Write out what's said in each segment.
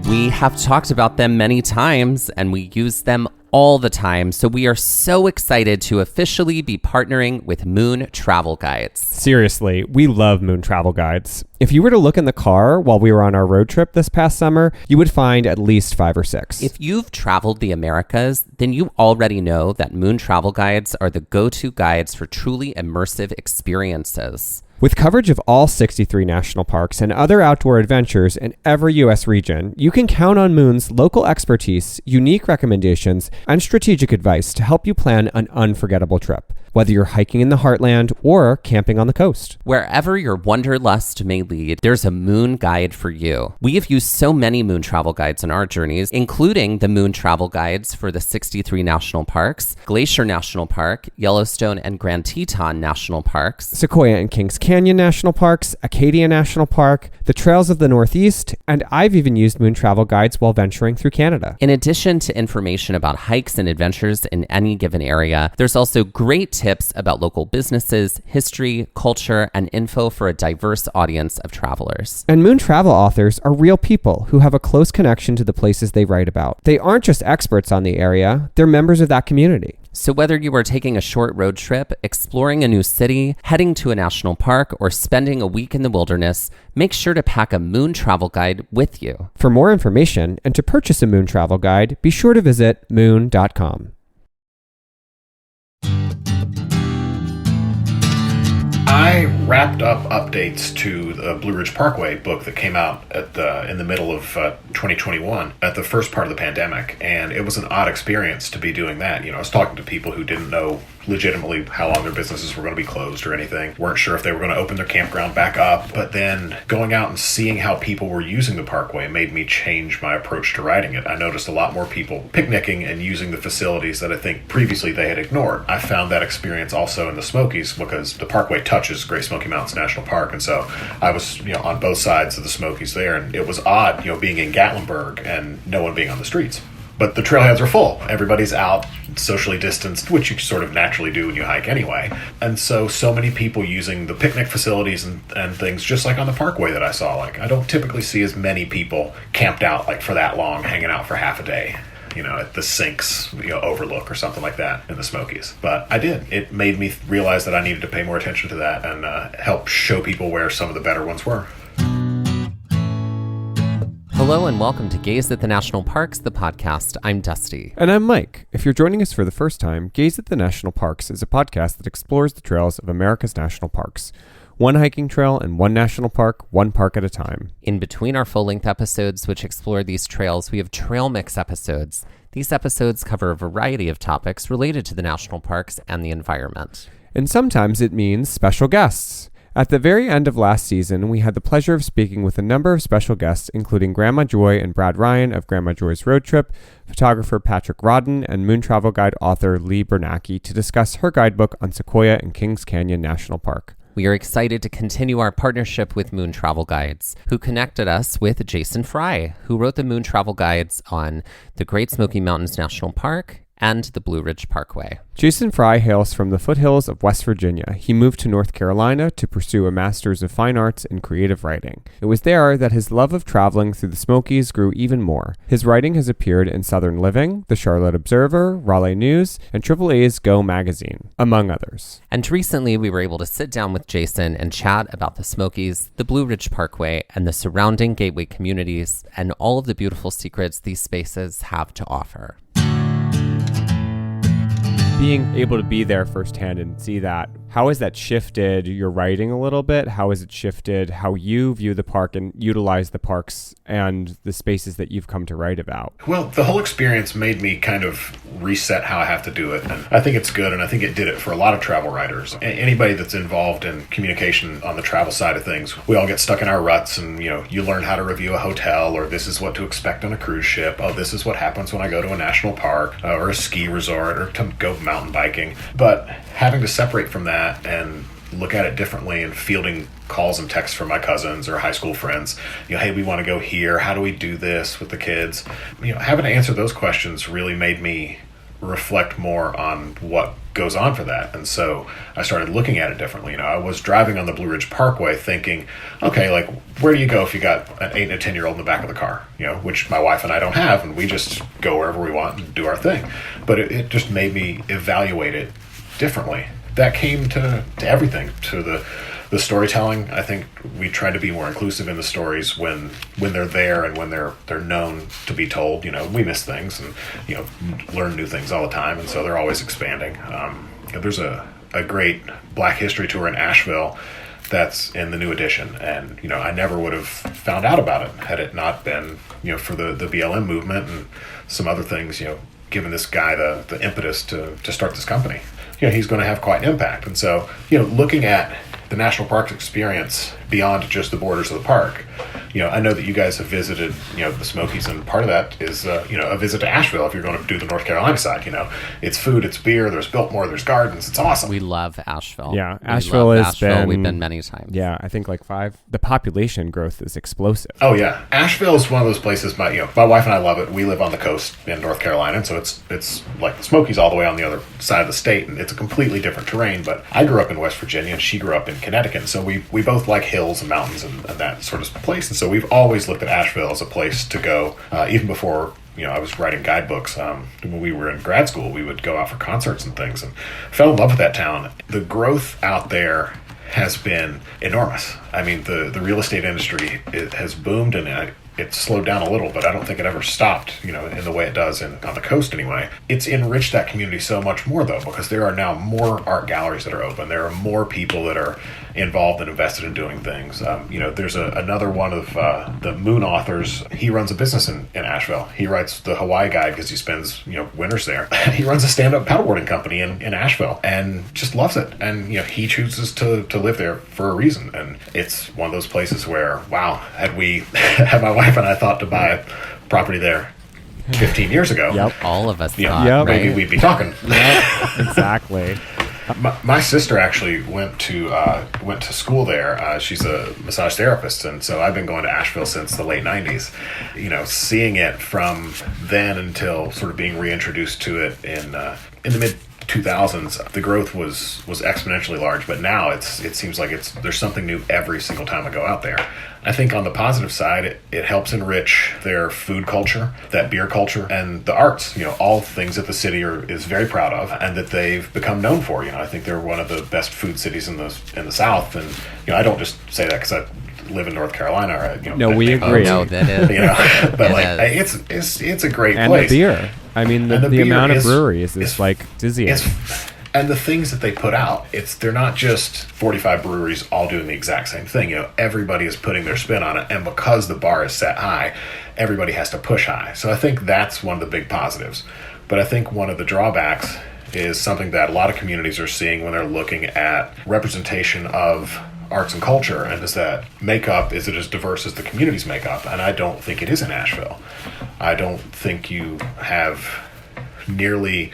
We have talked about them many times, and we use them all the time, so we are so excited to officially be partnering with Moon Travel Guides. Seriously, we love Moon Travel Guides. If you were to look in the car while we were on our road trip this past summer, you would find at least 5 or 6. If you've traveled the Americas, then you already know that Moon Travel Guides are the go-to guides for truly immersive experiences. With coverage of all 63 national parks and other outdoor adventures in every U.S. region, you can count on Moon's local expertise, unique recommendations, and strategic advice to help you plan an unforgettable trip, whether you're hiking in the heartland or camping on the coast. Wherever your wanderlust may lead, there's a Moon guide for you. We have used so many Moon Travel Guides on our journeys, including the Moon Travel Guides for the 63 national parks, Glacier National Park, Yellowstone and Grand Teton National Parks, Sequoia and Kings Canyon National Parks, Acadia National Park, the Trails of the Northeast, and I've even used Moon Travel Guides while venturing through Canada. In addition to information about hikes and adventures in any given area, there's also great tips about local businesses, history, culture, and info for a diverse audience of travelers. And Moon Travel authors are real people who have a close connection to the places they write about. They aren't just experts on the area, they're members of that community. So whether you are taking a short road trip, exploring a new city, heading to a national park, or spending a week in the wilderness, make sure to pack a Moon Travel Guide with you. For more information and to purchase a Moon Travel Guide, be sure to visit moon.com. I wrapped up updates to the Blue Ridge Parkway book that came out in the middle of 2021 at the first part of the pandemic, and it was an odd experience to be doing that. I was talking to people who didn't know legitimately how long their businesses were going to be closed or anything, weren't sure if they were going to open their campground back up, but then going out and seeing how people were using the Parkway made me change my approach to riding it. I noticed a lot more people picnicking and using the facilities that I think previously they had ignored. I found that experience also in the Smokies because the Parkway touches Great Smoky Mountains National Park, and so I was on both sides of the Smokies there, and it was odd being in Gatlinburg and no one being on the streets. But the trailheads are full. Everybody's out, socially distanced, which you sort of naturally do when you hike anyway. And so many people using the picnic facilities and things, just like on the Parkway that I saw. Like, I don't typically see as many people camped out for that long, hanging out for half a day, at the Sinks, overlook or something like that in the Smokies. But I did. It made me realize that I needed to pay more attention to that and help show people where some of the better ones were. Hello and welcome to Gaze at the National Parks, the podcast. I'm Dusty. And I'm Mike. If you're joining us for the first time, Gaze at the National Parks is a podcast that explores the trails of America's national parks. One hiking trail and one national park, one park at a time. In between our full-length episodes, which explore these trails, we have trail mix episodes. These episodes cover a variety of topics related to the national parks and the environment. And sometimes it means special guests. At the very end of last season, we had the pleasure of speaking with a number of special guests, including Grandma Joy and Brad Ryan of Grandma Joy's Road Trip, photographer Patrick Rodden, and Moon Travel Guide author Lee Bernacki to discuss her guidebook on Sequoia and Kings Canyon National Park. We are excited to continue our partnership with Moon Travel Guides, who connected us with Jason Frye, who wrote the Moon Travel Guides on the Great Smoky Mountains National Park and the Blue Ridge Parkway. Jason Frye hails from the foothills of West Virginia. He moved to North Carolina to pursue a Master's of Fine Arts in Creative Writing. It was there that his love of traveling through the Smokies grew even more. His writing has appeared in Southern Living, The Charlotte Observer, Raleigh News, and AAA's Go magazine, among others. And recently we were able to sit down with Jason and chat about the Smokies, the Blue Ridge Parkway, and the surrounding gateway communities, and all of the beautiful secrets these spaces have to offer. Being able to be there firsthand and see that, how has that shifted your writing a little bit? How has it shifted how you view the park and utilize the parks and the spaces that you've come to write about? Well, the whole experience made me kind of reset how I have to do it. And I think it's good, and I think it did it for a lot of travel writers. Anybody that's involved in communication on the travel side of things, we all get stuck in our ruts and, you learn how to review a hotel, or this is what to expect on a cruise ship. Oh, this is what happens when I go to a national park or a ski resort or to go mountain biking. But having to separate from that and look at it differently and fielding calls and texts from my cousins or high school friends, hey, we want to go here. How do we do this with the kids? Having to answer those questions really made me reflect more on what goes on for that. And so I started looking at it differently. I was driving on the Blue Ridge Parkway thinking, okay, like, where do you go if you got an 8 and a 10-year-old in the back of the car, which my wife and I don't have, and we just go wherever we want and do our thing. But it just made me evaluate it differently. That came to everything, to the storytelling. I think we try to be more inclusive in the stories when they're there and when they're known to be told. We miss things and learn new things all the time, and so they're always expanding. There's a great Black History tour in Asheville that's in the new edition, and I never would have found out about it had it not been for the BLM movement and some other things given this guy the impetus to start this company. He's going to have quite an impact. And so looking at the national parks experience beyond just the borders of the park. I know that you guys have visited, the Smokies, and part of that is, a visit to Asheville if you're going to do the North Carolina side. It's food, it's beer, there's Biltmore, there's gardens. It's awesome. We love Asheville. Yeah, Asheville has been... We've been many times. Yeah, I think like 5. The population growth is explosive. Oh, yeah. Asheville is one of those places, my wife and I love it. We live on the coast in North Carolina, and so it's like the Smokies all the way on the other side of the state, and it's a completely different terrain. But I grew up in West Virginia, and she grew up in Connecticut, and so we both like hills and mountains and that sort of place. And so we've always looked at Asheville as a place to go, even before I was writing guidebooks. When we were in grad school, we would go out for concerts and things, and fell in love with that town. The growth out there has been enormous. I mean, the real estate industry has boomed, and it's slowed down a little, but I don't think it ever stopped, in the way it does on the coast anyway. It's enriched that community so much more, though, because there are now more art galleries that are open. There are more people that are involved and invested in doing things. There's another one of the Moon authors. He runs a business in Asheville. He writes the Hawaii Guide because he spends, winters there. He runs a stand-up paddleboarding company in Asheville and just loves it. And, he chooses to live there for a reason. And it's one of those places where, wow, had my wife and I thought to buy property there 15 years ago. Yep. All of us thought, maybe we'd be talking. Yep, exactly. My sister actually went to school there. She's a massage therapist, and so I've been going to Asheville since the late 90s. Seeing it from then until sort of being reintroduced to it in the mid 2000s, the growth was exponentially large, but now it seems like there's something new every single time I go out there. I think on the positive side, it helps enrich their food culture, that beer culture, and the arts, all things that the city is very proud of and that they've become known for. I think they're one of the best food cities in the South, and I don't just say that because I live in North Carolina. Or, no, we agree. No, that is. But it's a great and place. And the beer. I mean, the amount of breweries is like dizzying. And the things that they put out, they're not just 45 breweries all doing the exact same thing. Everybody is putting their spin on it, and because the bar is set high, everybody has to push high. So I think that's one of the big positives. But I think one of the drawbacks is something that a lot of communities are seeing when they're looking at representation of arts and culture, and is that makeup, is it as diverse as the community's makeup? And I don't think it is in Asheville. I don't think you have nearly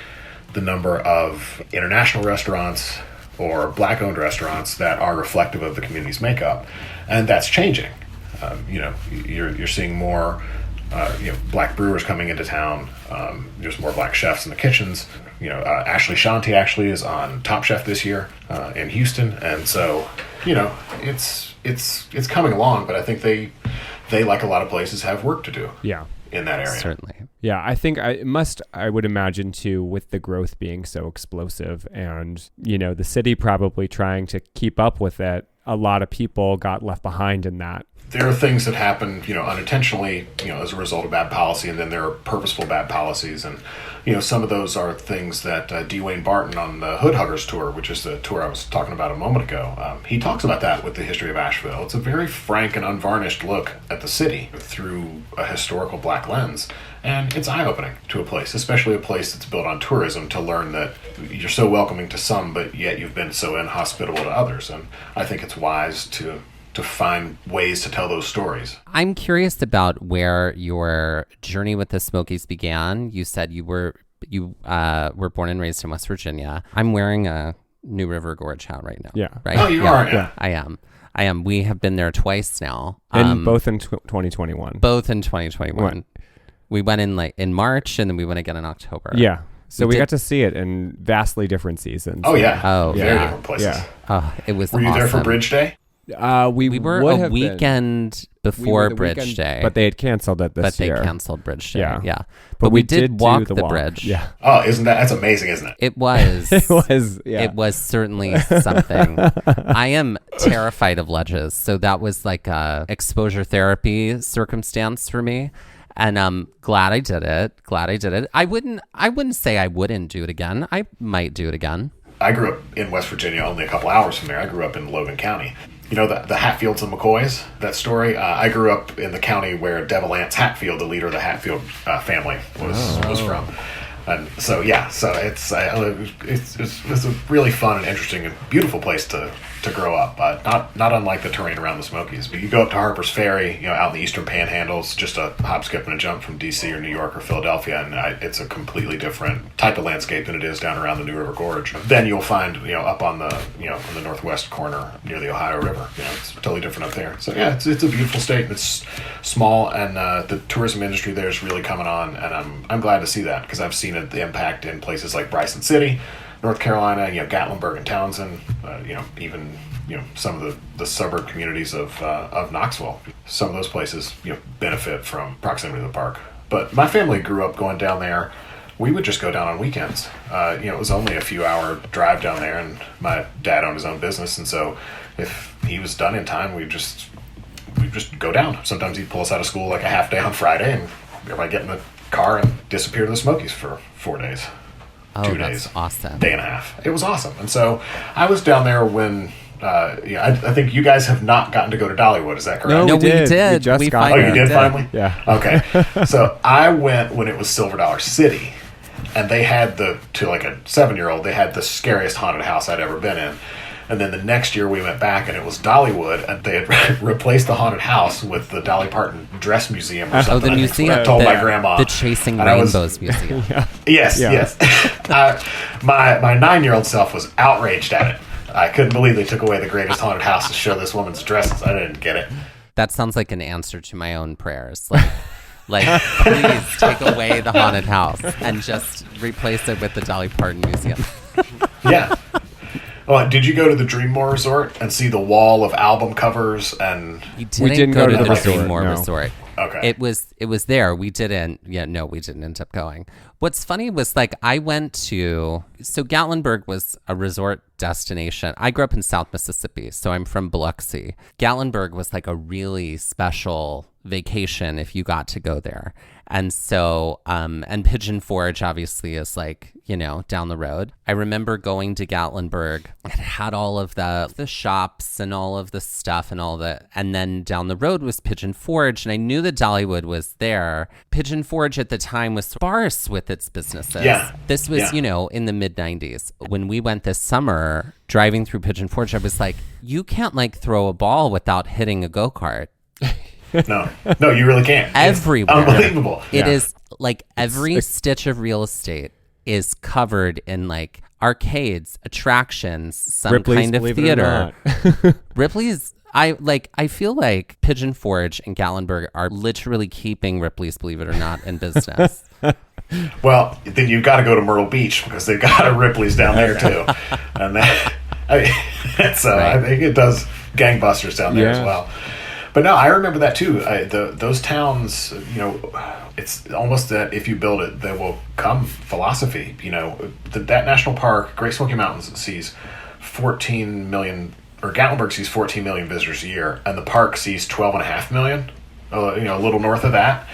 the number of international restaurants or Black-owned restaurants that are reflective of the community's makeup, and that's changing. You're seeing more Black brewers coming into town. There's more Black chefs in the kitchens. Ashley Shanti actually is on Top Chef this year in Houston, and so it's coming along. But I think they like a lot of places have work to do. Yeah. In that area. Certainly. Yeah, I think I would imagine too, with the growth being so explosive and, the city probably trying to keep up with it, a lot of people got left behind in that. There are things that happen, unintentionally, as a result of bad policy, and then there are purposeful bad policies. And, some of those are things that Dwayne Barton on the Hood Huggers tour, which is the tour I was talking about a moment ago, he talks about that with the history of Asheville. It's a very frank and unvarnished look at the city through a historical Black lens. And it's eye-opening to a place, especially a place that's built on tourism, to learn that you're so welcoming to some, but yet you've been so inhospitable to others. And I think it's wise to find ways to tell those stories. I'm curious about where your journey with the Smokies began. You said you were born and raised in West Virginia. I'm wearing a New River Gorge hat right now. Yeah. Right? Oh, you are? Yeah. I am. We have been there twice now. And both in 2021. Both in 2021. Right. We went in March, and then we went again in October. Yeah. So we got to see it in vastly different seasons. Oh, yeah. Oh, Very yeah. different places. Yeah. It was Were you awesome. there for Bridge Day? We were would a have been. weekend before Bridge Day. But they had canceled it this year. But they canceled Bridge Day, Yeah. But we did do walk the the walk. bridge. Yeah. Oh, that's amazing, isn't it? It was. It was, yeah. It was certainly something. I am terrified of ledges, so that was like a exposure therapy circumstance for me. And I'm glad I did it. I wouldn't say I wouldn't do it again. I might do it again. I grew up in West Virginia, only a couple hours from there. I grew up in Logan County. You know the Hatfields and McCoys, that story? I grew up in the county where Devil Anse Hatfield, the leader of the Hatfield family, was from. And so, it's a really fun and interesting and beautiful place to grow up. Not unlike the terrain around the Smokies. But you go up to Harper's Ferry, out in the Eastern Panhandle. It's just a hop, skip, and a jump from D.C. or New York or Philadelphia, and it's a completely different type of landscape than it is down around the New River Gorge. Then you'll find, up on the, in the northwest corner near the Ohio River. It's totally different up there. So yeah, it's a beautiful state. It's small, and the tourism industry there is really coming on, and I'm glad to see that because I've seen the impact in places like Bryson City, North Carolina, Gatlinburg and Townsend, even some of the suburb communities of Knoxville. Some of those places benefit from proximity to the park. But my family grew up going down there. We would just go down on weekends. It was only a few hour drive down there, and my dad owned his own business, and so if he was done in time, we'd just go down. Sometimes he'd pull us out of school like a half day on Friday, and everybody get in the car and disappear to the Smokies for 4 days. Oh, 2 that's days. awesome. Day and a half. It was awesome. And so I was down there when, I think you guys have not gotten to go to Dollywood. Is that correct? No, we did. We just We got finally Oh, you did finally? Yeah. Okay. So I went when it was Silver Dollar City, and they had to like a 7-year-old, they had the scariest haunted house I'd ever been in. And then the next year we went back and it was Dollywood, and they had replaced the haunted house with the Dolly Parton Dress Museum or something. Oh, the I think is museum. what I told my grandma. The Chasing And I was- Rainbows Museum. Yes, Yeah. yes. My 9-year-old self was outraged at it. I couldn't believe they took away the greatest haunted house to show this woman's dresses. I didn't get it. That sounds like an answer to my own prayers. Like please take away the haunted house and just replace it with the Dolly Parton Museum. Yeah. Well, did you go to the Dreammore Resort and see the wall of album covers and? We didn't, didn't go to the resort, Dreammore no. Resort. Okay. It was there. We didn't. Yeah, no, we didn't end up going. What's funny was I went to, so Gatlinburg was a resort destination. I grew up in South Mississippi, so I'm from Biloxi. Gatlinburg was a really special vacation if you got to go there. And so, and Pigeon Forge obviously is down the road. I remember going to Gatlinburg. It had all of the shops and all of the stuff and all that. And then down the road was Pigeon Forge. And I knew that Dollywood was there. Pigeon Forge at the time was sparse with its businesses. Yeah. This was, in the mid 90s. When we went this summer driving through Pigeon Forge, I was like, you can't throw a ball without hitting a go-kart. No, you really can't. Everywhere. It's unbelievable. It is every stitch of real estate is covered in arcades, attractions, some Ripley's, kind of believe it or theater. not. Ripley's, I feel like Pigeon Forge and Gatlinburg are literally keeping Ripley's, believe it or not, in business. Well, then you've got to go to Myrtle Beach because they've got a Ripley's down there too, and I think it does gangbusters down there as Yeah. well. But no, I remember that too. Those towns, it's almost that if you build it, there will come philosophy. That national park, Great Smoky Mountains, sees 14 million, or Gatlinburg sees 14 million visitors a year, and the park sees 12.5 million. A little north of that.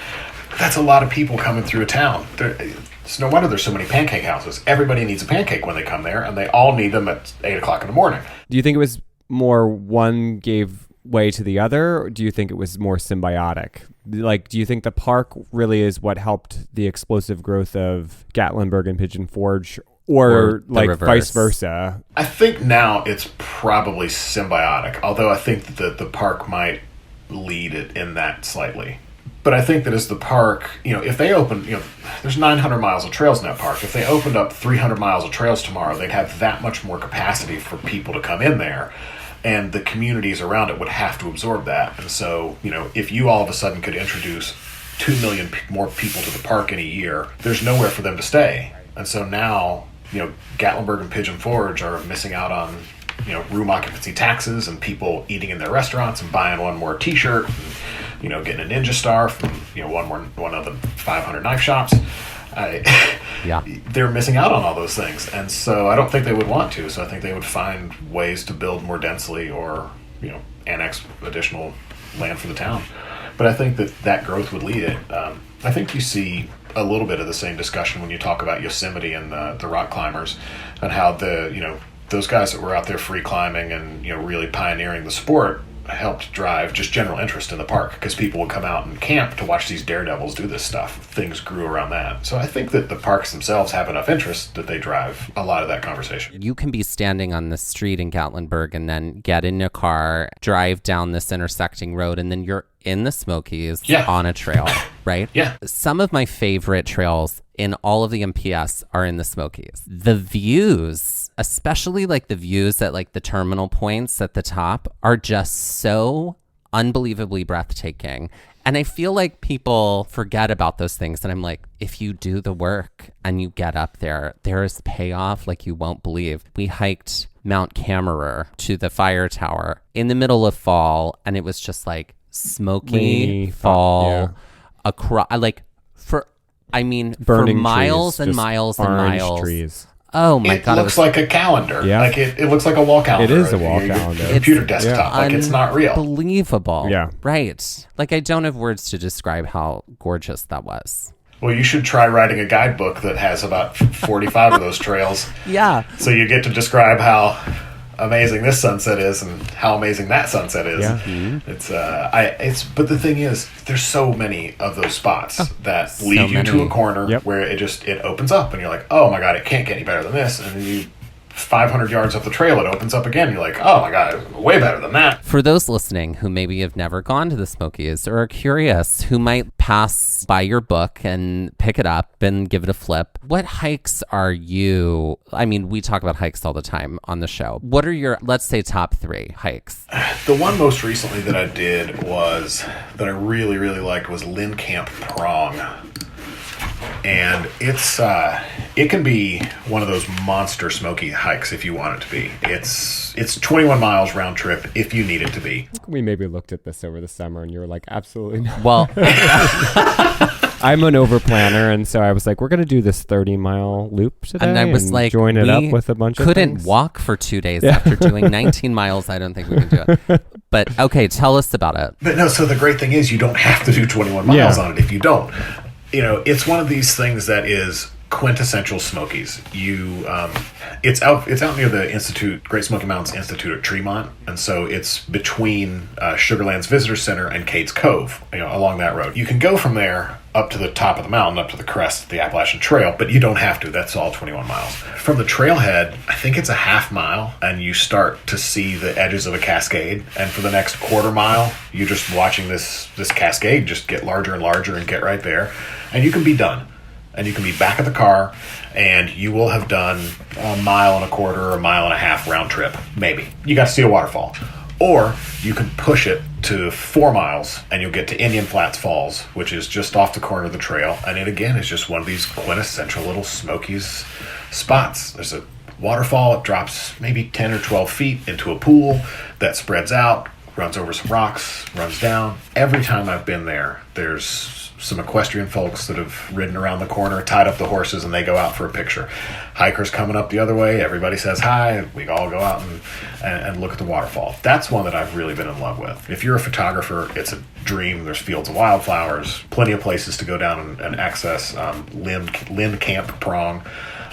That's a lot of people coming through a town. It's no wonder there's so many pancake houses. Everybody needs a pancake when they come there, and they all need them at 8 o'clock in the morning. Do you think it was more one gave way to the other, or do you think it was more symbiotic? Do you think the park really is what helped the explosive growth of Gatlinburg and Pigeon Forge, or reverse? Vice versa? I think now it's probably symbiotic, although I think that the park might lead it in that slightly. But I think that as the park, if they open, there's 900 miles of trails in that park. If they opened up 300 miles of trails tomorrow, they'd have that much more capacity for people to come in there. And the communities around it would have to absorb that. And so, if you all of a sudden could introduce 2 million more people to the park in a year, there's nowhere for them to stay. And so now, Gatlinburg and Pigeon Forge are missing out on, room occupancy taxes and people eating in their restaurants and buying one more t-shirt and, getting a Ninja Star from, one of the 500 knife shops. Yeah. They're missing out on all those things. And so I don't think they would want to. So I think they would find ways to build more densely or, annex additional land for the town. But I think that growth would lead it. I think you see a little bit of the same discussion when you talk about Yosemite and the rock climbers and how those guys that were out there free climbing and, really pioneering the sport helped drive just general interest in the park because people would come out and camp to watch these daredevils do this stuff. Things grew around that. So I think that the parks themselves have enough interest that they drive a lot of that conversation. You can be standing on the street in Gatlinburg and then get in a car, drive down this intersecting road, and then you're in the Smokies on a trail, right? Yeah. Some of my favorite trails in all of the MPS are in the Smokies. The views, especially like the views at like the terminal points at the top, are just so unbelievably breathtaking. And I feel like people forget about those things. And I'm like, if you do the work and you get up there, there is payoff like you won't believe. We hiked Mount Camerer to the fire tower in the middle of fall, and it was just like smoky fall across, burning for miles trees, and miles and miles. Trees. Oh my God. It looks like a calendar. Yeah. Like it looks like a wall calendar. It is a wall calendar. Computer desktop. Like it's not real. Unbelievable. Yeah. Right. Like I don't have words to describe how gorgeous that was. Well, you should try writing a guidebook that has about 45 of those trails. Yeah. So you get to describe how amazing this sunset is and how amazing that sunset is. Yeah. Mm-hmm. But the thing is, there's so many of those spots that lead you to a corner where it opens up and you're like, oh my God, it can't get any better than this. And then you 500 yards up the trail, it opens up again. You're like, oh my God, way better than that. For those listening who maybe have never gone to the Smokies or are curious, who might pass by your book and pick it up and give it a flip, what hikes are you? I mean, we talk about hikes all the time on the show. What are your, let's say, top 3 hikes? The one most recently that I did that I really, really liked was Kephart Prong. And it can be one of those monster Smoky hikes if you want it to be. It's 21 miles round trip if you need it to be. We maybe looked at this over the summer and you were like, absolutely not. Well, I'm an over planner, and so I was like, we're going to do this 30-mile loop today. And I was like, join it up with a bunch of things. Couldn't walk for 2 days after doing 19 miles. I don't think we can do it. But okay, tell us about it. But no, so the great thing is you don't have to do 21 miles on it if you don't. It's one of these things that is quintessential Smokies. It's out near the Great Smoky Mountains Institute at Tremont, and so it's between Sugarland's Visitor Center and Cades Cove, along that road. You can go from there up to the top of the mountain, up to the crest of the Appalachian Trail, but you don't have to. That's all 21 miles. From the trailhead, I think it's a half mile, and you start to see the edges of a cascade, and for the next quarter mile, you're just watching this cascade just get larger and larger and get right there, and you can be done. And you can be back at the car, and you will have done 1.25 miles, 1.5 miles round trip, maybe. You got to see a waterfall. Or you can push it to 4 miles, and you'll get to Indian Flats Falls, which is just off the corner of the trail. And it, again, is just one of these quintessential little Smokies spots. There's a waterfall. It drops maybe 10 or 12 feet into a pool that spreads out, runs over some rocks, runs down. Every time I've been there, there's some equestrian folks that have ridden around the corner, tied up the horses, and they go out for a picture. Hikers coming up the other way, everybody says hi, we all go out and look at the waterfall. That's one that I've really been in love with. If you're a photographer, it's a dream. There's fields of wildflowers, plenty of places to go down and access Kephart Prong.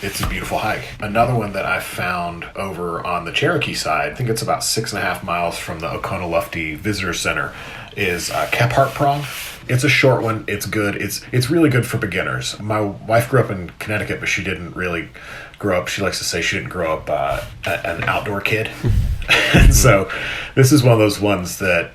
It's a beautiful hike. Another one that I found over on the Cherokee side, I think it's about 6.5 miles from the Oconaluftee Visitor Center, is Kephart Prong. It's a short one. It's good. It's really good for beginners. My wife grew up in Connecticut, but she didn't really grow up. She likes to say she didn't grow up an outdoor kid. And so this is one of those ones that,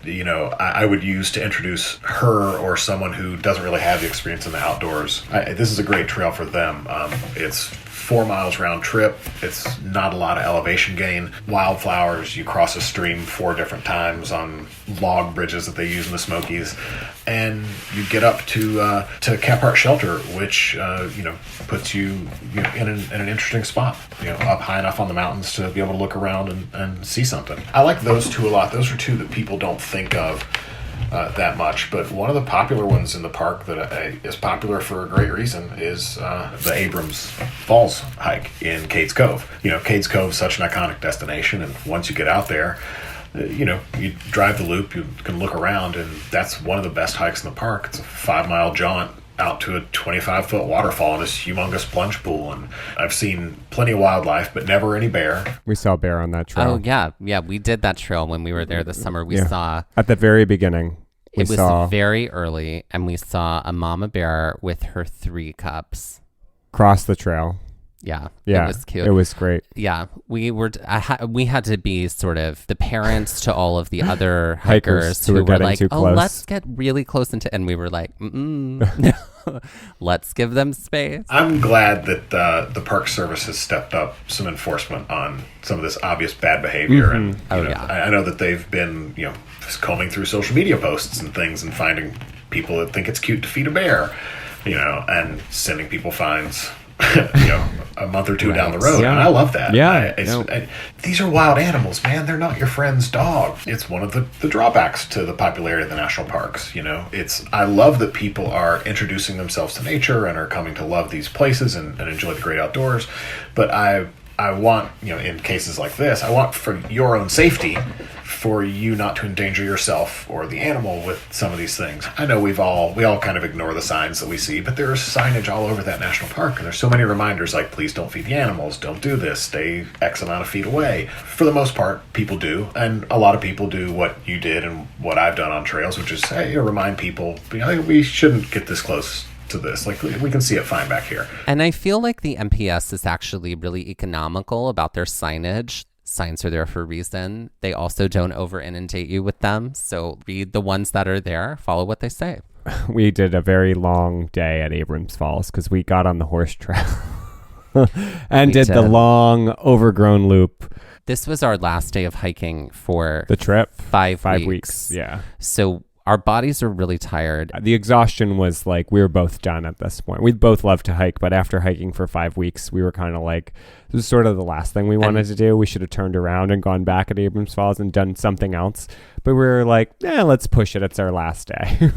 I would use to introduce her or someone who doesn't really have the experience in the outdoors. This is a great trail for them. It's 4 miles round trip. It's not a lot of elevation gain. Wildflowers, you cross a stream 4 different times on log bridges that they use in the Smokies. And you get up to Kephart Shelter, which, puts you, in an interesting spot, up high enough on the mountains to be able to look around and see something. I like those 2 a lot. Those are 2 that people don't think of that much, but one of the popular ones in the park that is popular for a great reason is the Abrams Falls hike in Cades Cove. Cades Cove is such an iconic destination, and once you get out there, you drive the loop, you can look around, and that's one of the best hikes in the park. It's a 5-mile jaunt out to a 25-foot waterfall in this humongous plunge pool, and I've seen plenty of wildlife, but never any bear. We saw bear on that trail. Oh, yeah, we did that trail when we were there this summer. We saw... At the very beginning. It was very early, and we saw a mama bear with her 3 cubs. Cross the trail. Yeah, it was cute. It was great. Yeah, we had to be sort of the parents to all of the other hikers who were like, "Oh, let's get really close and we were like, let's give them space." I'm glad that the Park Service has stepped up some enforcement on some of this obvious bad behavior, and I know that they've been just combing through social media posts and things and finding people that think it's cute to feed a bear, and sending people fines. A month or 2 down the road. Yeah. And I love that. Yeah. These are wild animals, man. They're not your friend's dog. It's one of the drawbacks to the popularity of the national parks. I love that people are introducing themselves to nature and are coming to love these places and enjoy the great outdoors. But I want, in cases like this, I want for your own safety for you not to endanger yourself or the animal with some of these things. I know we all kind of ignore the signs that we see, but there's signage all over that national park, and there's so many reminders like, please don't feed the animals, don't do this, stay X amount of feet away. For the most part, people do, and a lot of people do what you did and what I've done on trails, which is, hey, remind people, we shouldn't get this close to this. Like, we can see it fine back here. And I feel like the MPS is actually really economical about their signage. Signs are there for a reason. They also don't over inundate you with them. So read the ones that are there, follow what they say. We did a very long day at Abrams Falls because we got on the horse trail and did the long overgrown loop. This was our last day of hiking for the trip. 5 weeks. Yeah. So our bodies are really tired. The exhaustion was like, we were both done at this point. We both love to hike, but after hiking for 5 weeks, we were kind of like, this is sort of the last thing we wanted to do. We should have turned around and gone back at Abrams Falls and done something else. But we were like, let's push it. It's our last day.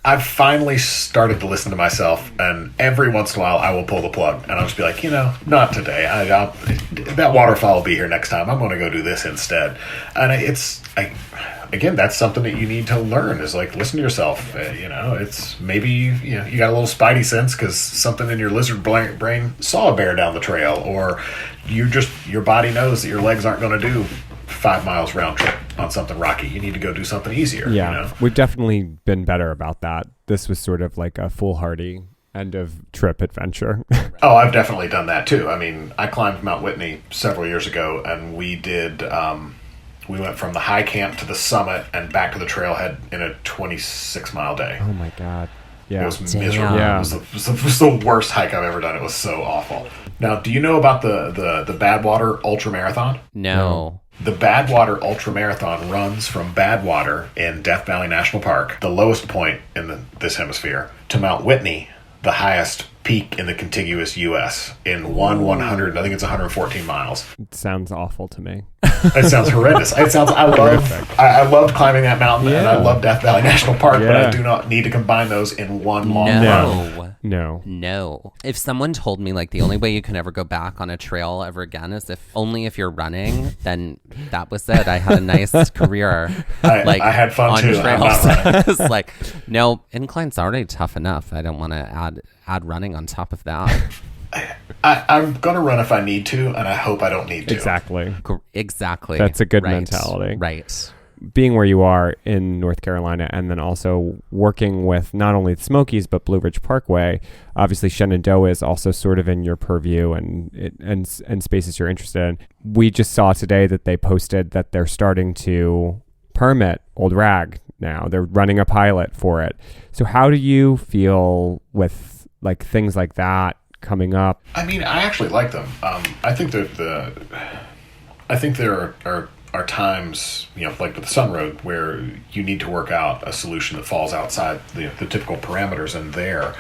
I've finally started to listen to myself, and every once in a while I will pull the plug, and I'll just be like, not today. That waterfall will be here next time. I'm going to go do this instead. And again, that's something that you need to learn, is like, listen to yourself. It's maybe, you got a little spidey sense because something in your lizard brain saw a bear down the trail, or your body knows that your legs aren't going to do 5 miles round trip on something rocky. You need to go do something easier. Yeah, we've definitely been better about that. This was sort of like a foolhardy end of trip adventure. Oh, I've definitely done that too. I mean, I climbed Mount Whitney several years ago, and we did... we went from the high camp to the summit and back to the trailhead in a 26-mile day. Oh my God. Yeah. It was miserable. Yeah. It was the worst hike I've ever done. It was so awful. Now, do you know about the Badwater Ultra Marathon? No. The Badwater Ultra Marathon runs from Badwater in Death Valley National Park, the lowest point in this hemisphere, to Mount Whitney, the highest peak in the contiguous U.S. in 114 miles. It sounds awful to me. It sounds horrendous. I love climbing that mountain, and I love Death Valley National Park, but I do not need to combine those in one long run. No. If someone told me like the only way you can ever go back on a trail ever again is if you're running, then that was it. I had a nice career. I had fun on too. Trails. It's like, no, incline's already tough enough. I don't want to add running on top of that. I'm going to run if I need to, and I hope I don't need to. Exactly. That's a good mentality. Right. Being where you are in North Carolina, and then also working with not only the Smokies, but Blue Ridge Parkway, obviously Shenandoah is also sort of in your purview and spaces you're interested in. We just saw today that they posted that they're starting to permit Old Rag now. They're running a pilot for it. So how do you feel with like things like that coming up? I mean, I actually like them. I think that I think there are times, like with the Sun Road, where you need to work out a solution that falls outside the typical parameters, and there,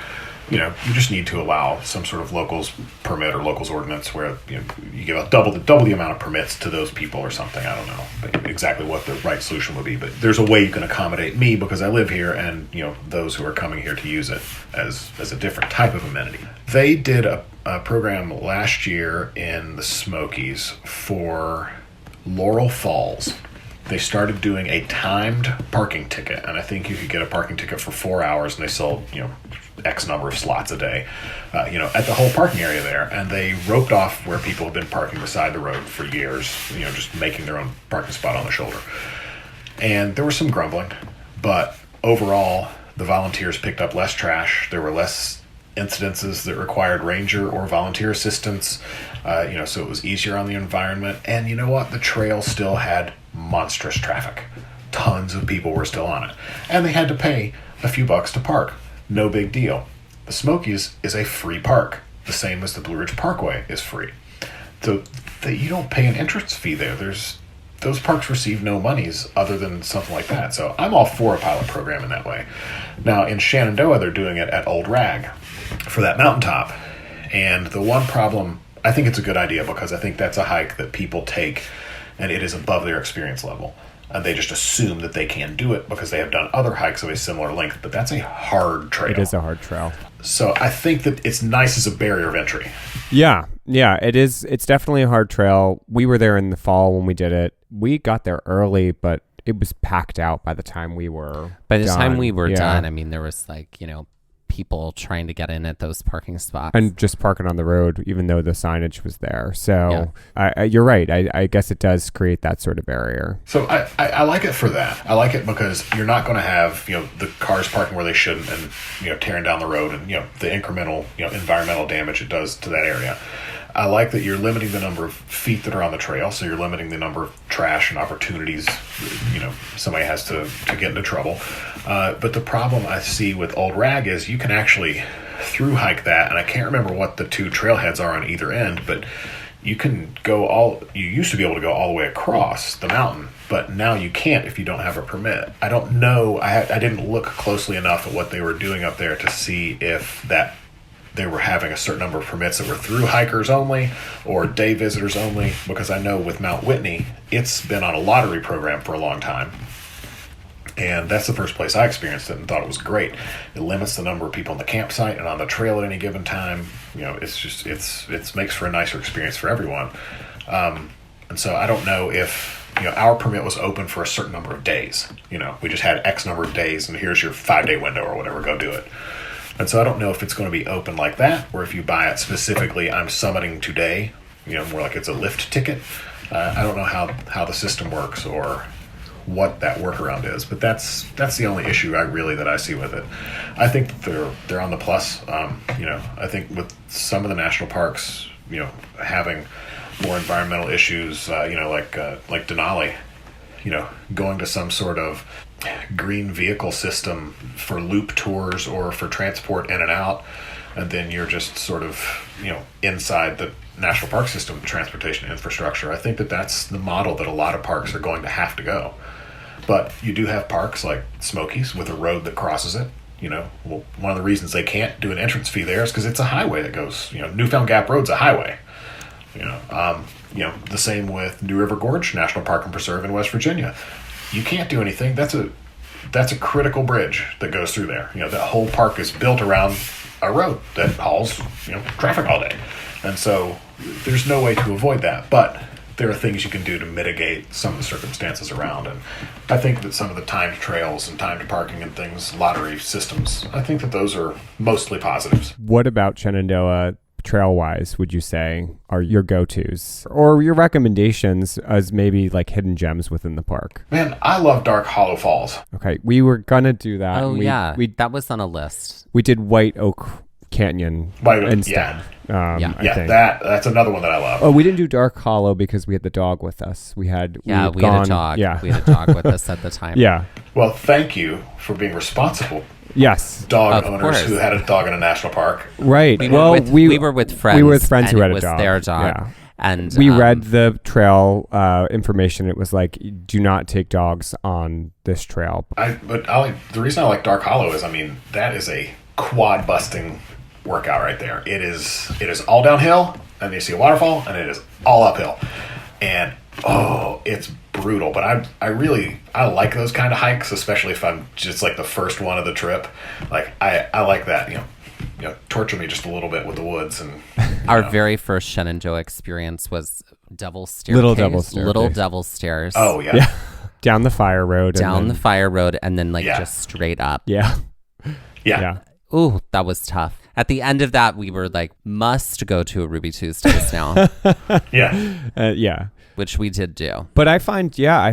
you just need to allow some sort of locals permit or locals ordinance where you give double the amount of permits to those people or something. I don't know exactly what the right solution would be, but there's a way you can accommodate me because I live here, and those who are coming here to use it as a different type of amenity. They did a program last year in the Smokies for Laurel Falls. They started doing a timed parking ticket, and I think you could get a parking ticket for 4 hours, and they sold X number of slots a day, at the whole parking area there. And they roped off where people have been parking beside the road for years, just making their own parking spot on the shoulder. And there was some grumbling, but overall, the volunteers picked up less trash. There were less incidences that required ranger or volunteer assistance, so it was easier on the environment. And you know what? The trail still had monstrous traffic. Tons of people were still on it. And they had to pay a few bucks to park. No big deal. The Smokies is a free park, the same as the Blue Ridge Parkway is free. So you don't pay an entrance fee there. Those parks receive no monies other than something like that. So I'm all for a pilot program in that way. Now, in Shenandoah, they're doing it at Old Rag for that mountaintop. And the one problem, I think it's a good idea because I think that's a hike that people take and it is above their experience level. And they just assume that they can do it because they have done other hikes of a similar length, but that's a hard trail. It is a hard trail. So I think that it's nice as a barrier of entry. Yeah, it is. It's definitely a hard trail. We were there in the fall when we did it. We got there early, but it was packed out by the time we were By the done. time we were done, I mean, there was people trying to get in at those parking spots. And just parking on the road, even though the signage was there. So you're right. I guess it does create that sort of barrier. So I like it for that. I like it because you're not going to have, the cars parking where they shouldn't and, tearing down the road and, the incremental, environmental damage it does to that area. I like that you're limiting the number of feet that are on the trail, so you're limiting the number of trash and opportunities, somebody has to get into trouble. But the problem I see with Old Rag is you can actually through hike that, and I can't remember what the two trailheads are on either end, but you used to be able to go all the way across the mountain, but now you can't if you don't have a permit. I don't know, I didn't look closely enough at what they were doing up there to see if they were having a certain number of permits that were through hikers only or day visitors only, because I know with Mount Whitney, it's been on a lottery program for a long time. And that's the first place I experienced it and thought it was great. It limits the number of people on the campsite and on the trail at any given time. It makes for a nicer experience for everyone. And so I don't know if, our permit was open for a certain number of days. We just had X number of days and here's your 5-day window or whatever, go do it. And so I don't know if it's going to be open like that, or if you buy it specifically, I'm summiting today, more like it's a lift ticket. I don't know how the system works or what that workaround is, but that's the only issue that I see with it. I think that they're on the plus. I think with some of the national parks, having more environmental issues, like Denali, going to some sort of green vehicle system for loop tours or for transport in and out, and then you're just sort of inside the national park system transportation infrastructure. I think that's the model that a lot of parks are going to have to go. But you do have parks like Smokies with a road that crosses it. Well, one of the reasons they can't do an entrance fee there is because it's a highway that goes, Newfound Gap Road's a highway. The same with New River Gorge National Park and Preserve in West Virginia. You can't do anything. That's a critical bridge that goes through there. That whole park is built around a road that hauls, traffic all day. And so there's no way to avoid that. But there are things you can do to mitigate some of the circumstances around. And I think that some of the timed trails and timed parking and things, lottery systems, I think that those are mostly positives. What about Shenandoah trail-wise, would you say, are your go-tos or your recommendations as maybe like hidden gems within the park? Man, I love Dark Hollow Falls. Okay, we were gonna do that. Oh, that was on a list. We did White Oak Canyon instead. That's another one that I love. Oh, we didn't do Dark Hollow because we had the dog with us. We had a dog. Yeah, we had a dog with us at the time. Yeah. Well, thank you for being responsible Yes. dog Of owners course. who had a dog in a national park. Right. We were with friends. We were with friends and who had it a was dog. their dog. Yeah. And We read the trail information. It was like, do not take dogs on this trail. The reason I like Dark Hollow is, I mean, that is a quad busting workout right there. It is all downhill, and you see a waterfall, and it is all uphill, and it's brutal. But I like those kind of hikes, especially if I'm just like the first one of the trip. Like I like that, torture me just a little bit with the woods. And our very first Shenandoah experience was double staircase. Little double stairs. Oh yeah. Down the fire road. The fire road, and then just straight up. Yeah. Ooh, that was tough. At the end of that, we were like, must go to a Ruby Tuesdays now. Yeah. Which we did do. But I find, I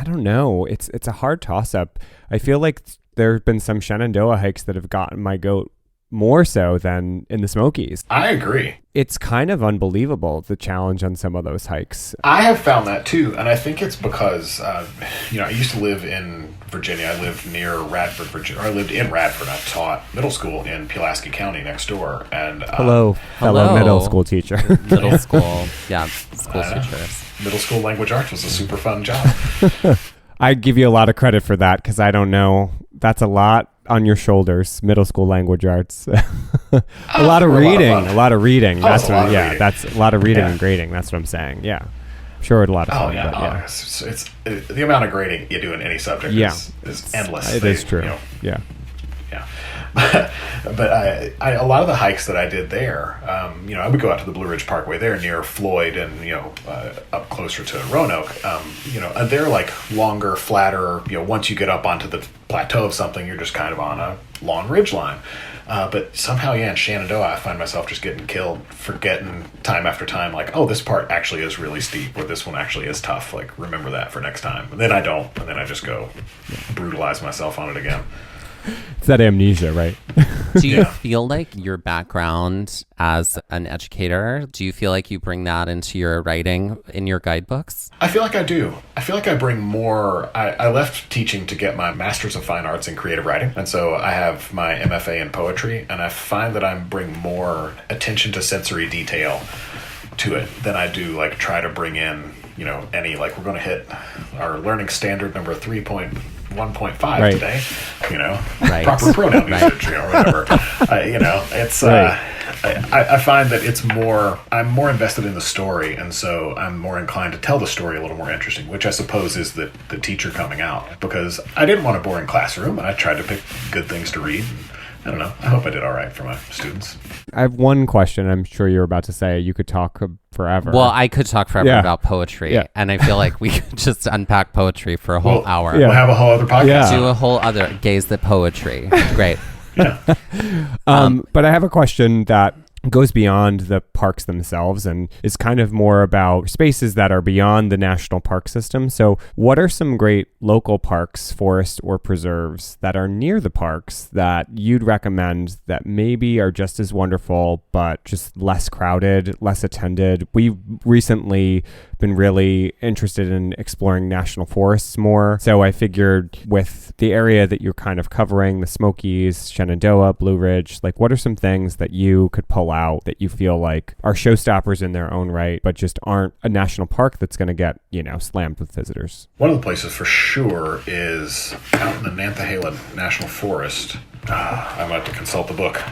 don't know. It's a hard toss up. I feel like there have been some Shenandoah hikes that have gotten my goat more so than in the Smokies. I agree. It's kind of unbelievable, the challenge on some of those hikes. I have found that too, and I think it's because, I used to live in Virginia. I lived near Radford, Virginia. Or I lived in Radford. I taught middle school in Pulaski County next door. And Hello, fellow middle school teacher. Middle school, school teachers. Middle school language arts was a super fun job. I give you a lot of credit for that because I don't know. That's a lot on your shoulders, middle school language arts. a lot of reading. That's a lot of reading and grading. That's what I'm saying. Yeah. I'm sure it's a lot of fun. It's the amount of grading you do in any subject is endless. It is true. Yeah. But a lot of the hikes that I did there, I would go out to the Blue Ridge Parkway there near Floyd and, up closer to Roanoke. They're like longer, flatter, once you get up onto the plateau of something, you're just kind of on a long ridge line. But somehow, in Shenandoah, I find myself just getting killed, forgetting time after time, like, oh, this part actually is really steep, or this one actually is tough. Like, remember that for next time. And then I don't, and then I just go brutalize myself on it again. It's that amnesia, right? Do you feel like your background as an educator, do you feel like you bring that into your writing in your guidebooks? I feel like I do. I feel like I bring more. I left teaching to get my Master's of Fine Arts in Creative Writing. And so I have my MFA in Poetry. And I find that I bring more attention to sensory detail to it than I do like try to bring in, any, like we're going to hit our learning standard number 3.1.5 today, proper pronoun usage, whatever. It's, I find that I'm more invested in the story, and so I'm more inclined to tell the story a little more interesting, which I suppose is the teacher coming out, because I didn't want a boring classroom, and I tried to pick good things to read. I don't know. I hope I did all right for my students. I have one question. I'm sure you're about to say you could talk forever. Well, I could talk forever about poetry, and I feel like we could just unpack poetry for a whole hour. We'll have a whole other podcast. Do a whole other Gaze the Poetry. Great. But I have a question that goes beyond the parks themselves and is kind of more about spaces that are beyond the national park system. So what are some great local parks, forests, or preserves that are near the parks that you'd recommend that maybe are just as wonderful, but just less crowded, less attended? We've recently been really interested in exploring national forests more. So I figured with the area that you're kind of covering, the Smokies, Shenandoah, Blue Ridge, like what are some things that you could pull out that you feel like are showstoppers in their own right, but just aren't a national park that's going to get, slammed with visitors? One of the places for sure is out in the Nantahala National Forest. I might have to consult the book.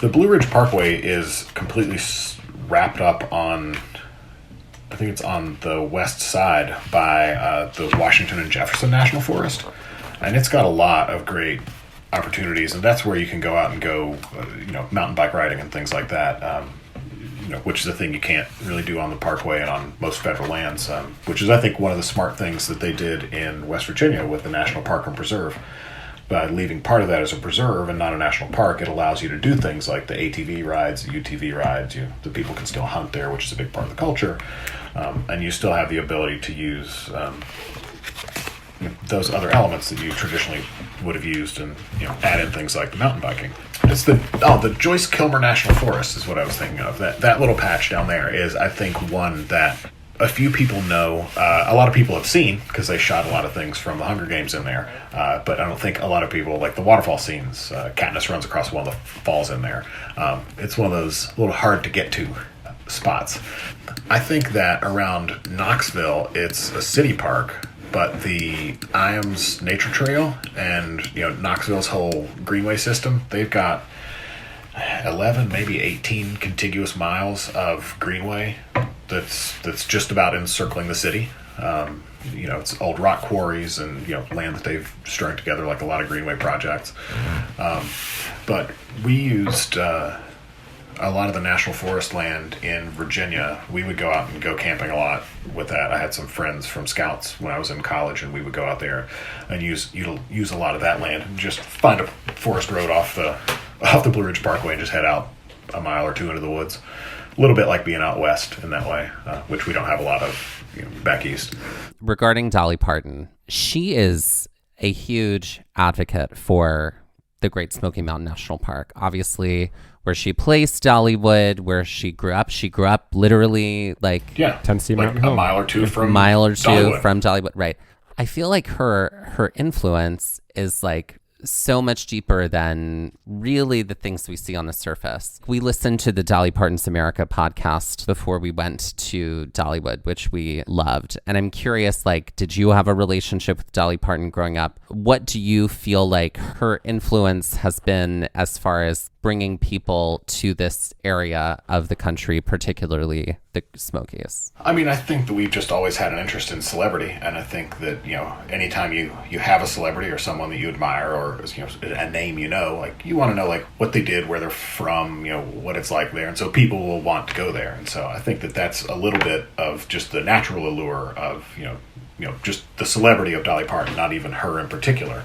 The Blue Ridge Parkway is completely wrapped up on, I think it's on the west side by the Washington and Jefferson National Forest, and it's got a lot of great opportunities, and that's where you can go out and go, mountain bike riding and things like that, which is a thing you can't really do on the Parkway and on most federal lands, which is, I think, one of the smart things that they did in West Virginia with the National Park and Preserve. By leaving part of that as a preserve and not a national park, it allows you to do things like the ATV rides, the UTV rides. The people can still hunt there, which is a big part of the culture, and you still have the ability to use those other elements that you traditionally would have used, and add in things like the mountain biking. It's the Joyce Kilmer National Forest is what I was thinking of. That little patch down there is, I think, one that a few people know. A lot of people have seen, because they shot a lot of things from the Hunger Games in there. But I don't think a lot of people, like the waterfall scenes, Katniss runs across one of the falls in there. It's one of those a little hard to get to spots. I think that around Knoxville, it's a city park, but the Iams Nature Trail and Knoxville's whole greenway system, they've got 11, maybe 18 contiguous miles of greenway that's just about encircling the city. It's old rock quarries and land that they've strung together like a lot of greenway projects. But we used a lot of the national forest land in Virginia. We would go out and go camping a lot with that. I had some friends from Scouts when I was in college, and we would go out there and use a lot of that land and just find a forest road off the Blue Ridge Parkway and just head out a mile or two into the woods. A little bit like being out west in that way, which we don't have a lot of back east. Regarding Dolly Parton, she is a huge advocate for the Great Smoky Mountain National Park. Obviously, where she placed Dollywood, where she grew up literally like Tennessee Mountain, a mile or two from Dollywood. Right. I feel like her influence is like so much deeper than really the things we see on the surface. We listened to the Dolly Parton's America podcast before we went to Dollywood, which we loved. And I'm curious, like, did you have a relationship with Dolly Parton growing up? What do you feel like her influence has been as far as bringing people to this area of the country, particularly the Smokies? I mean, I think that we've just always had an interest in celebrity, and I think that anytime you have a celebrity or someone that you admire or a name, like you want to know like what they did, where they're from, what it's like there, and so people will want to go there. And so I think that that's a little bit of just the natural allure of just the celebrity of Dolly Parton, not even her in particular,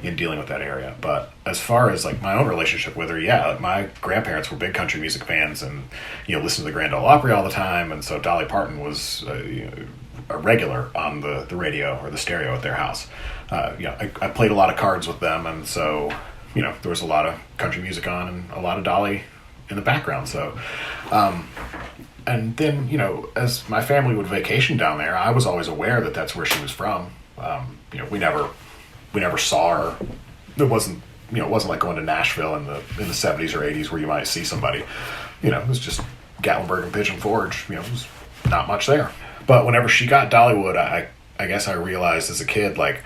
in dealing with that area. But as far as like my own relationship with her, my grandparents were big country music fans and listened to the Grand Ole Opry all the time, and so Dolly Parton was a regular on the radio or the stereo at their house. I played a lot of cards with them, and so there was a lot of country music on and a lot of Dolly in the background. So and then as my family would vacation down there, I was always aware that that's where she was from. We never saw her. It wasn't like going to Nashville in the 70s or 80s where you might see somebody. It was just Gatlinburg and Pigeon Forge. It was not much there. But whenever she got Dollywood, I guess I realized as a kid, like,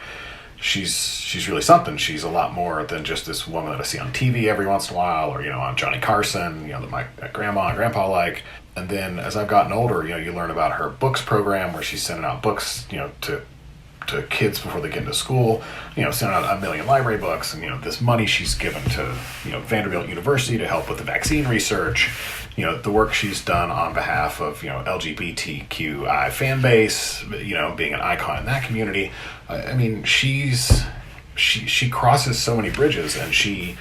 she's really something. She's a lot more than just this woman that I see on TV every once in a while, or on Johnny Carson, that my grandma and grandpa like. And then as I've gotten older, you learn about her books program where she's sending out books, to kids before they get into school, sending out 1 million library books, and this money she's given to Vanderbilt University to help with the vaccine research, the work she's done on behalf of LGBTQI fan base, being an icon in that community. I mean, she crosses so many bridges, and she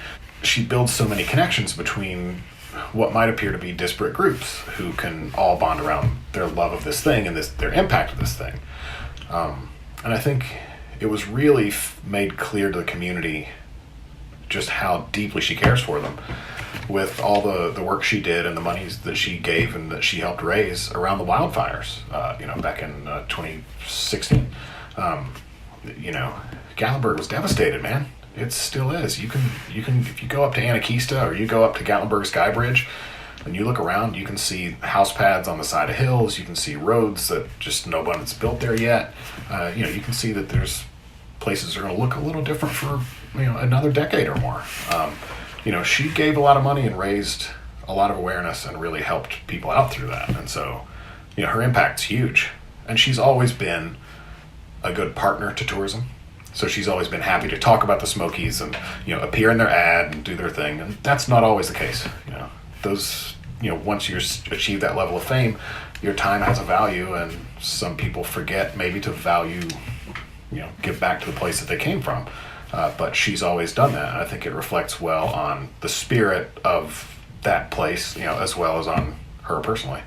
builds so many connections between what might appear to be disparate groups who can all bond around their love of this thing and their impact of this thing. And I think it was really made clear to the community just how deeply she cares for them, with all the work she did and the monies that she gave and that she helped raise around the wildfires, back in 2016. Gatlinburg was devastated, man. It still is. You can if you go up to Anakeesta or you go up to Gatlinburg Sky Bridge and you look around, you can see house pads on the side of hills. You can see roads that just no one's built there yet. You can see that there's places that are going to look a little different for another decade or more. She gave a lot of money and raised a lot of awareness and really helped people out through that. And so, her impact's huge. And she's always been a good partner to tourism. So she's always been happy to talk about the Smokies and, appear in their ad and do their thing. And that's not always the case. Once you achieve that level of fame, your time has a value, and some people forget maybe to value, give back to the place that they came from. But she's always done that. And I think it reflects well on the spirit of that place, as well as on her personally.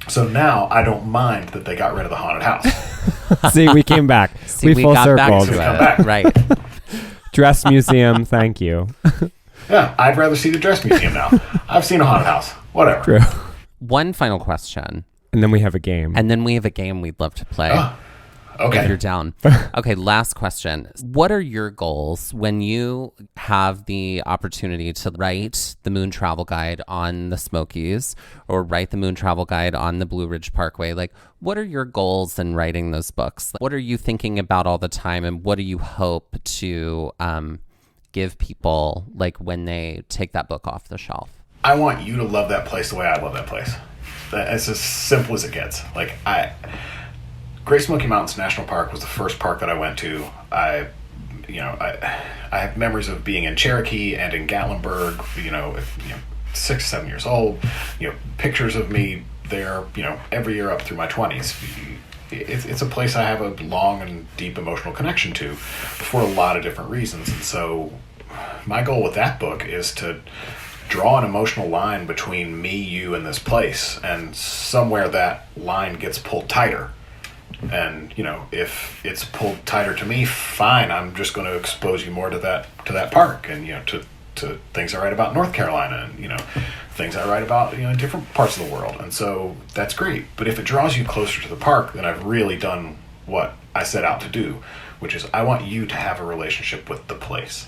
So now I don't mind that they got rid of the haunted house. See, we came back. we full got circled. back to it. Right. Dress museum, thank you. Yeah, I'd rather see the dress museum now. I've seen a haunted house. Whatever. True. One final question. And then we have a game. And then we have a game we'd love to play. Okay. If you're down. Okay, last question. What are your goals when you have the opportunity to write the Moon Travel Guide on the Smokies or write the Moon Travel Guide on the Blue Ridge Parkway? Like, what are your goals in writing those books? What are you thinking about all the time, and what do you hope to give people, like, when they take that book off the shelf? I want you to love that place the way I love that place. It's as simple as it gets. Like, Great Smoky Mountains National Park was the first park that I went to. I have memories of being in Cherokee and in Gatlinburg, 6, 7 years old, pictures of me there, every year up through my 20s. It's a place I have a long and deep emotional connection to for a lot of different reasons. And so my goal with that book is to draw an emotional line between me, you, and this place. And somewhere that line gets pulled tighter. And if it's pulled tighter to me, fine. I'm just going to expose you more to that park, and to things I write about North Carolina, and things I write about in different parts of the world. And so that's great. But if it draws you closer to the park, then I've really done what I set out to do, which is I want you to have a relationship with the place.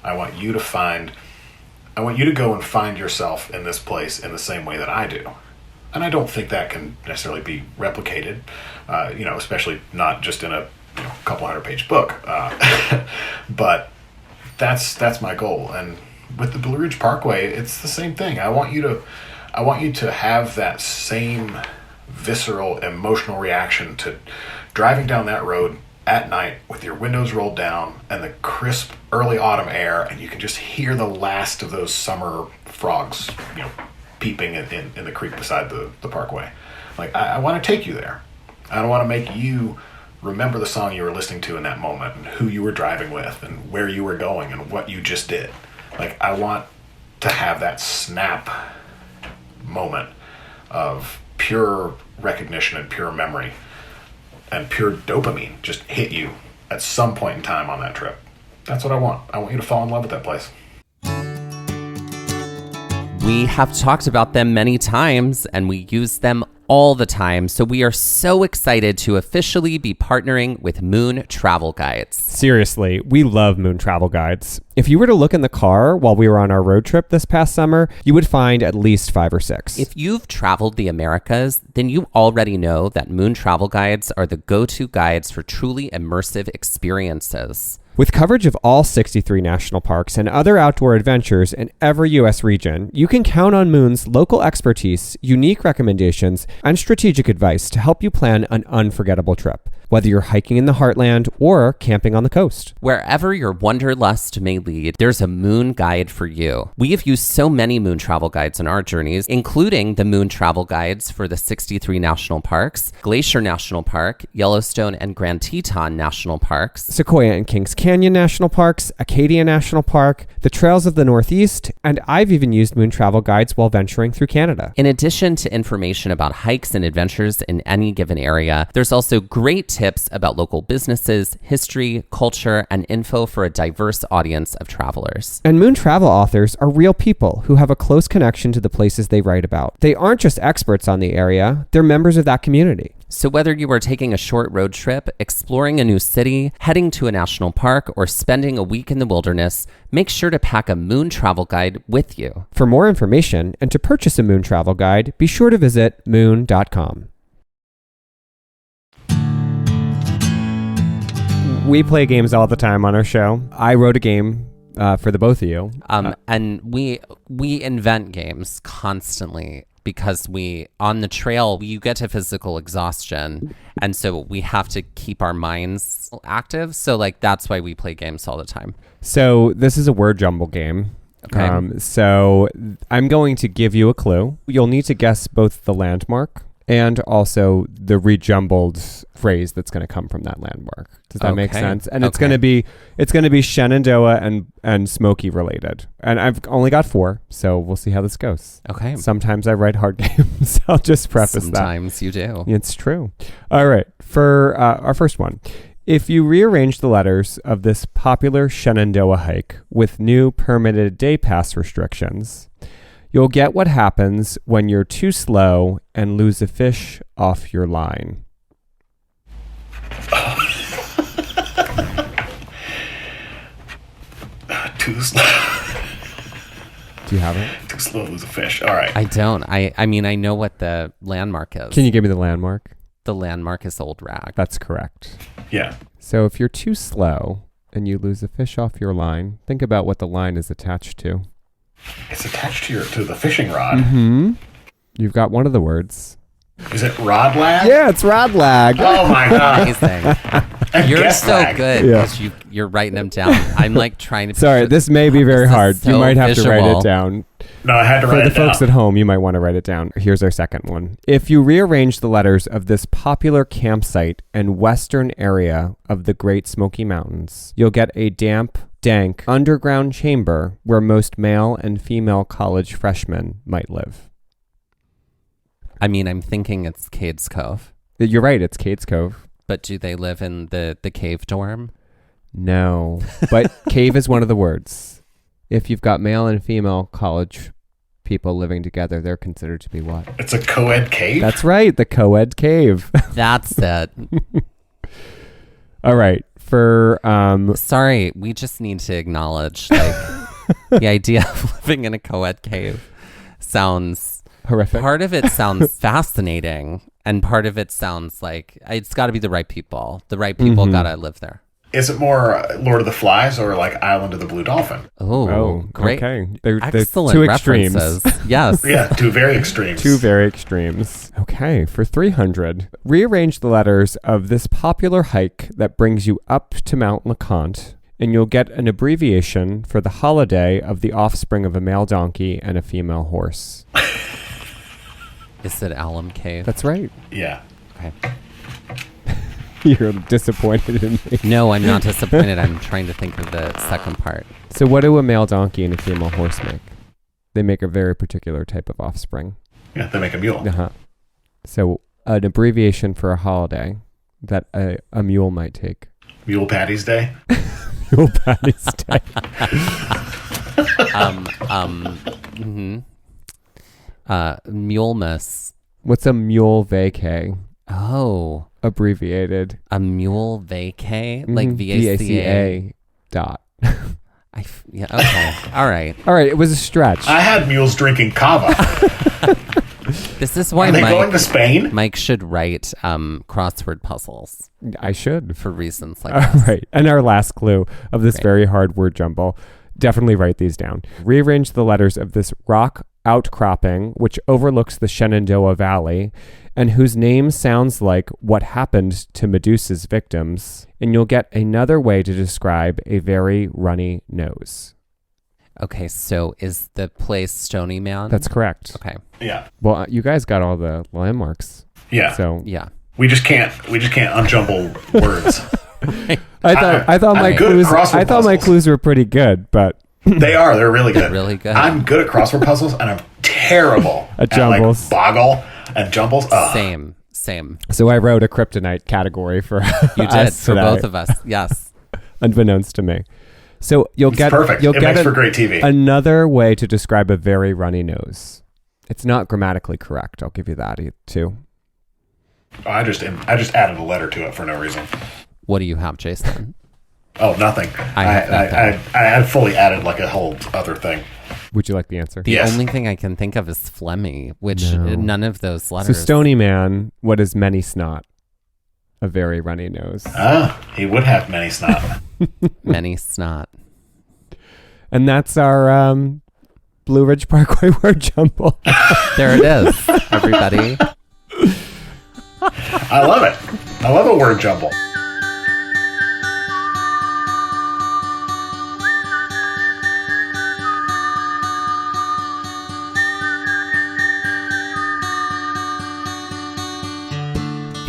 I want you to go and find yourself in this place in the same way that I do. And I don't think that can necessarily be replicated, especially not just in a couple 100-page book. But that's my goal. And with the Blue Ridge Parkway, it's the same thing. I want you to have that same visceral, emotional reaction to driving down that road at night with your windows rolled down and the crisp early autumn air, and you can just hear the last of those summer frogs, peeping in the creek beside the parkway. Like, I want to take you there. I want to make you remember the song you were listening to in that moment, and who you were driving with, and where you were going, and what you just did. Like, I want to have that snap moment of pure recognition and pure memory and pure dopamine just hit you at some point in time on that trip. That's what I want. I want you to fall in love with that place. We have talked about them many times, and we use them all the time. So we are so excited to officially be partnering with Moon Travel Guides. Seriously, we love Moon Travel Guides. If you were to look in the car while we were on our road trip this past summer, you would find at least 5 or 6. If you've traveled the Americas, then you already know that Moon Travel Guides are the go-to guides for truly immersive experiences. With coverage of all 63 national parks and other outdoor adventures in every U.S. region, you can count on Moon's local expertise, unique recommendations, and strategic advice to help you plan an unforgettable trip, whether you're hiking in the heartland or camping on the coast. Wherever your wanderlust may lead, there's a Moon guide for you. We have used so many Moon travel guides on our journeys, including the Moon travel guides for the 63 national parks, Glacier National Park, Yellowstone and Grand Teton National Parks, Sequoia and Kings Canyon National Parks, Acadia National Park, the Trails of the Northeast, and I've even used Moon travel guides while venturing through Canada. In addition to information about hikes and adventures in any given area, there's also great tips about local businesses, history, culture, and info for a diverse audience of travelers. And Moon travel authors are real people who have a close connection to the places they write about. They aren't just experts on the area, they're members of that community. So whether you are taking a short road trip, exploring a new city, heading to a national park, or spending a week in the wilderness, make sure to pack a Moon travel guide with you. For more information and to purchase a Moon travel guide, be sure to visit moon.com. We play games all the time on our show. I wrote a game for the both of you. And we invent games constantly because on the trail, you get to physical exhaustion. And so we have to keep our minds active. So that's why we play games all the time. So this is a word jumble game. Okay. So I'm going to give you a clue. You'll need to guess both the landmark and also the rejumbled phrase that's going to come from that landmark. Does that make sense? And it's going to be Shenandoah and Smoky related. And I've only got 4, so we'll see how this goes. Okay. Sometimes I write hard games. I'll just preface that. Sometimes you do. It's true. All right. For our first one, if you rearrange the letters of this popular Shenandoah hike with new permitted day pass restrictions, You'll get what happens when you're too slow and lose a fish off your line. Too slow. Do you have it? Too slow to lose a fish. All right. I don't. I mean, I know what the landmark is. Can you give me the landmark? The landmark is Old Rag. That's correct. Yeah. So if you're too slow and you lose a fish off your line, think about what the line is attached to. It's attached to the fishing rod. Mm-hmm. You've got one of the words. Is it rod lag? Yeah, it's rod lag. Oh my god. Amazing. You're Guess so lag. good because you're writing them down. I'm like trying to. Sorry, this may be very This is hard. You so might have to write visual. it down. No, I had to For write the it down. folks at home, you might want to write it down. Here's our second one. If you rearrange the letters of this popular campsite and western area of the Great Smoky Mountains, you'll get a damp, dank, underground chamber where most male and female college freshmen might live. I mean, I'm thinking it's Cades Cove, You're right, it's Cades Cove. but do they live in the cave dorm? No, but cave is one of the words. If you've got male and female college people living together, they're considered to be what? It's a co-ed cave? That's right, the co-ed cave. That's it. All right, for Sorry, we just need to acknowledge like the idea of living in a co-ed cave sounds horrific. part of it sounds fascinating and part of it sounds like it's got to be the right people. The right people gotta live there. Is it more Lord of the Flies or like Island of the Blue Dolphin? Oh, great. Okay. They're Excellent two extremes. references. Yes. Yeah, two very extremes. Two very extremes. Okay, for 300, rearrange the letters of this popular hike that brings you up to Mount LeConte, and you'll get an abbreviation for the holiday of the offspring of a male donkey and a female horse. Is it Alum Cave? That's right. Yeah. Okay. You're disappointed in me. No, I'm not disappointed. I'm trying to think of the second part. So what do a male donkey and a female horse make? They make a very particular type of offspring. Yeah, they make a mule. Uh-huh. So an abbreviation for a holiday that a mule might take. Mule Patty's Day. Mule Patty's Day. Mulemas. What's a mule vacay? Oh, Abbreviated. a mule vacay? Like VACA? VACA dot. Yeah, okay. All right. All right, it was a stretch. I had mules drinking kava. This is why Are they going to Spain? Mike should write crossword puzzles I should. for reasons like All this. right. And our last clue of this Great. very hard word jumble. Definitely write these down. Rearrange the letters of this rock outcropping, which overlooks the Shenandoah Valley, and whose name sounds like what happened to Medusa's victims, and you'll get another way to describe a very runny nose. Okay, so is the place Stony Man? That's correct. Okay. Yeah. Well, you guys got all the landmarks. Yeah. So Yeah. We just can't unjumble words. I thought my I'm good at clues. crossword I thought my puzzles. clues were pretty good, but They're really good. Really good. I'm good at crossword puzzles and I'm terrible At jumbles. like boggle and jumbles. Ugh. Same. so I wrote a kryptonite category for You did us for today, both of us. Yes. unbeknownst to me. So you'll It's get perfect. You'll It get makes for great TV. another way to describe a very runny nose. It's not grammatically correct. I'll give you that too. I just added a letter to it for no reason. What do you have, Jason? Oh, nothing. I have nothing. I had fully added like a whole other thing. Would you like the answer? The Yes. only thing I can think of is phlegmy, which No. none of those So letters. Stony Man, what is many snot? A very runny nose. He would have many snot. Many snot. And that's our Blue Ridge Parkway word jumble. There it is, everybody. I love it. I love a word jumble.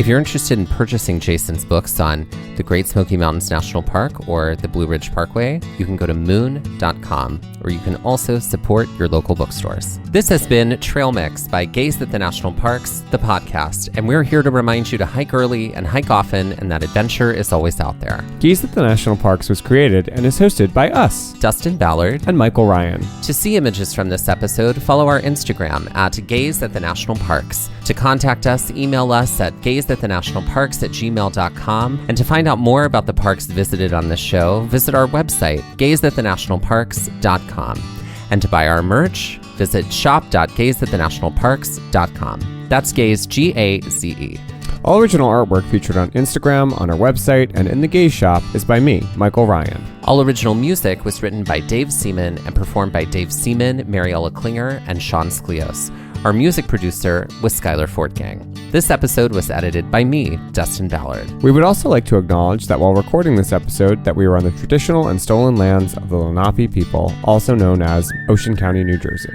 If you're interested in purchasing Jason's books on the Great Smoky Mountains National Park or the Blue Ridge Parkway, you can go to moon.com, or you can also support your local bookstores. This has been Trail Mix by Gaze at the National Parks, the podcast, and we're here to remind you to hike early and hike often, and that adventure is always out there. Gaze at the National Parks was created and is hosted by us, Dustin Ballard and Michael Ryan. To see images from this episode, follow our Instagram at Gaze at the National Parks. To contact us, email us at gazeatthenationalparks@gmail.com. And to find out more about the parks visited on this show, visit our website, gazeatthenationalparks.com. And to buy our merch, visit shop.gazeatthenationalparks.com. That's Gaze, Gaze. All original artwork featured on Instagram, on our website, and in the Gaze Shop is by me, Michael Ryan. All original music was written by Dave Seaman and performed by Dave Seaman, Mariella Klinger, and Sean Sklios. Our music producer was Skyler Fortgang. This episode was edited by me, Dustin Ballard. We would also like to acknowledge that while recording this episode, that we were on the traditional and stolen lands of the Lenape people, also known as Ocean County, New Jersey.